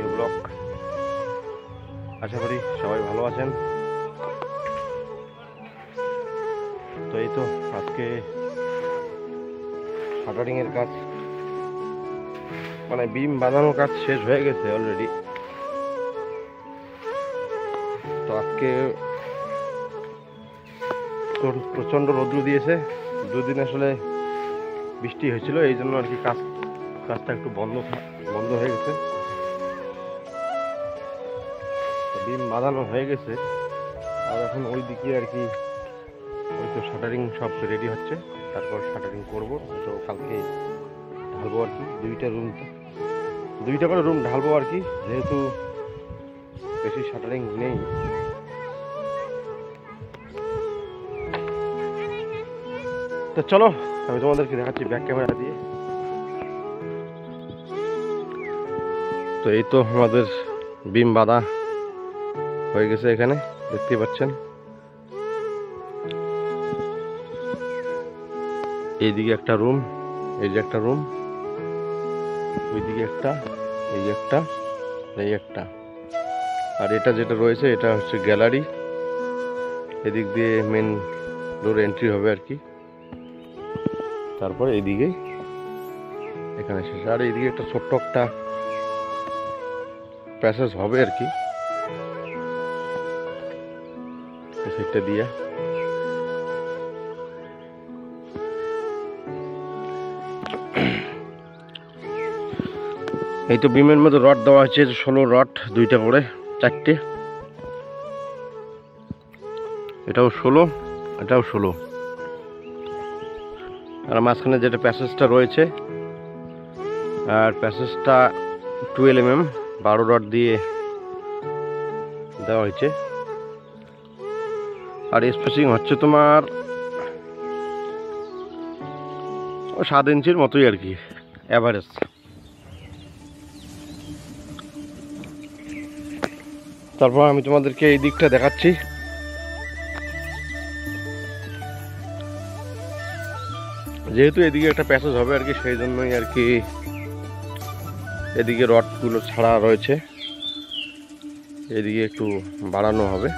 New blog. আশা করি সবাই ভালো আছেন। তো এই তো আজকে শাটারিং এর কাজ, মানে বিম বাঁধানোর কাজ শেষ হয়ে গেছে অলরেডি। তো আজকে প্রচন্ড রৌদ্র দিয়েছে, দুদিন আসলে বৃষ্টি হয়েছিল, এই জন্য আর কি কাজটা একটু বন্ধ হয়ে গেছে। বিম বাঁধানো হয়ে গেছে, আর এখন ওই দিকে আর কি ওই তো শাটারিং সব রেডি হচ্ছে, তারপর শাটারিং করবো। তো কালকে ঢালবো আর কি, দুইটা করে রুম ঢালবো আর কি, যেহেতু বেশি শাটারিং নেই। তো চলো আমি তোমাদেরকে দেখাচ্ছি ব্যাক ক্যামেরা দিয়ে। তো এই তো আমাদের বিম বাঁধা হয়ে গেছে, এখানে দেখতে পাচ্ছেন। এইদিকে একটা রুম, এই যে একটা রুম, ওইদিকে একটা, এই একটা, এই একটা, আর এটা যেটা রয়েছে এটা হচ্ছে গ্যালারি। এদিক দিয়ে মেন ডোর এন্ট্রি হবে আর কি, তারপর এইদিকে এখানে শেষ। আর এইদিকে একটা ছোট্ট একটা প্যাসেজ হবে আর কি, সেটা দিয়ে। এই তো বিমের মধ্যে রড দেওয়া হচ্ছে 16 রড, দুইটা করে, চারটে। এটাও 16, এটাও 16। আর মাঝখানে যেটা প্যাসেজটা রয়েছে, আর প্যাসেজটা 12 mm 12 রড দিয়ে দেওয়া হয়েছে। আর স্পেসিং হচ্ছে তোমার 7 ইঞ্চির মতোই আর কি, অ্যাভারেজ। তারপর আমি তোমাদেরকে এই দিকটা দেখাচ্ছি। যেহেতু এদিকে একটা প্যাসেজ হবে আর কি, সেই জন্যই আর কি এদিকে রডগুলো ছাড়া রয়েছে, এদিকে একটু বাড়ানো হবে।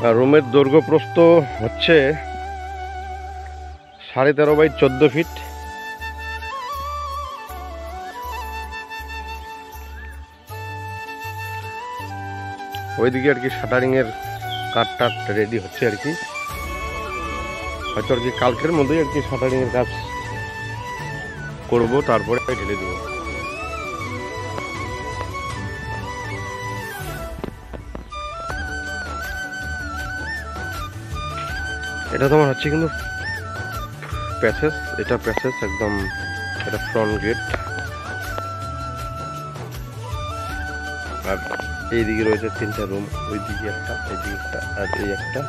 আর রুমের দৈর্ঘ্য প্রস্থ হচ্ছে 13.5 বাই 14 ফিট। ওইদিকে আর কি শাটারিং এর কাঠটা রেডি হচ্ছে আর কি, হয়তো আর কি কালকের মধ্যেই আর কি শাটারিং এর কাজ করব, তারপরে ঢেলে দেবো। এটা তোমার হচ্ছে কিন্তু প্যাসেজ, এটা প্যাসেজ একদম, এটা ফ্রন্ট গেট। আর এইদিকে রয়েছে 3টা রুম, ওইদিকে একটা, এইদিকে একটা, আর এই একটা।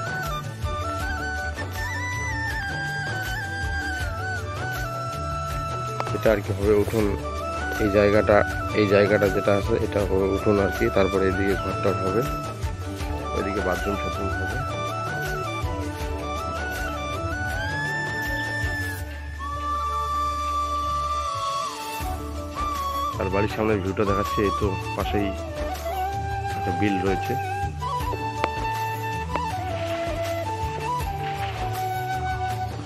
এটা আর কি হবে উঠোন, এই জায়গাটা যেটা আছে এটা হবে উঠোন আর কি। তারপরে এইদিকে ঘরটা হবে, ওইদিকে বাথরুম টাথরুম হবে। আর বাড়ির সামনের ভিউটা দেখাচ্ছে, এই তো পাশেই একটা বিল রয়েছে,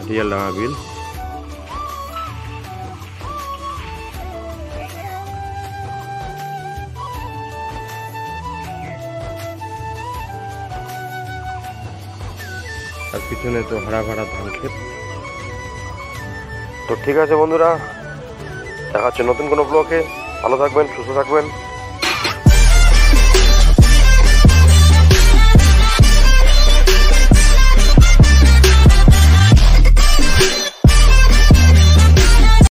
রিয়ালডাঙ্গা বিল। আর পিছনে তো হারা ভাড়া ধান ক্ষেত। তো ঠিক আছে বন্ধুরা, দেখা হচ্ছে নতুন কোনো ব্লগে। ভালো থাকবেন, সুস্থ থাকবেন।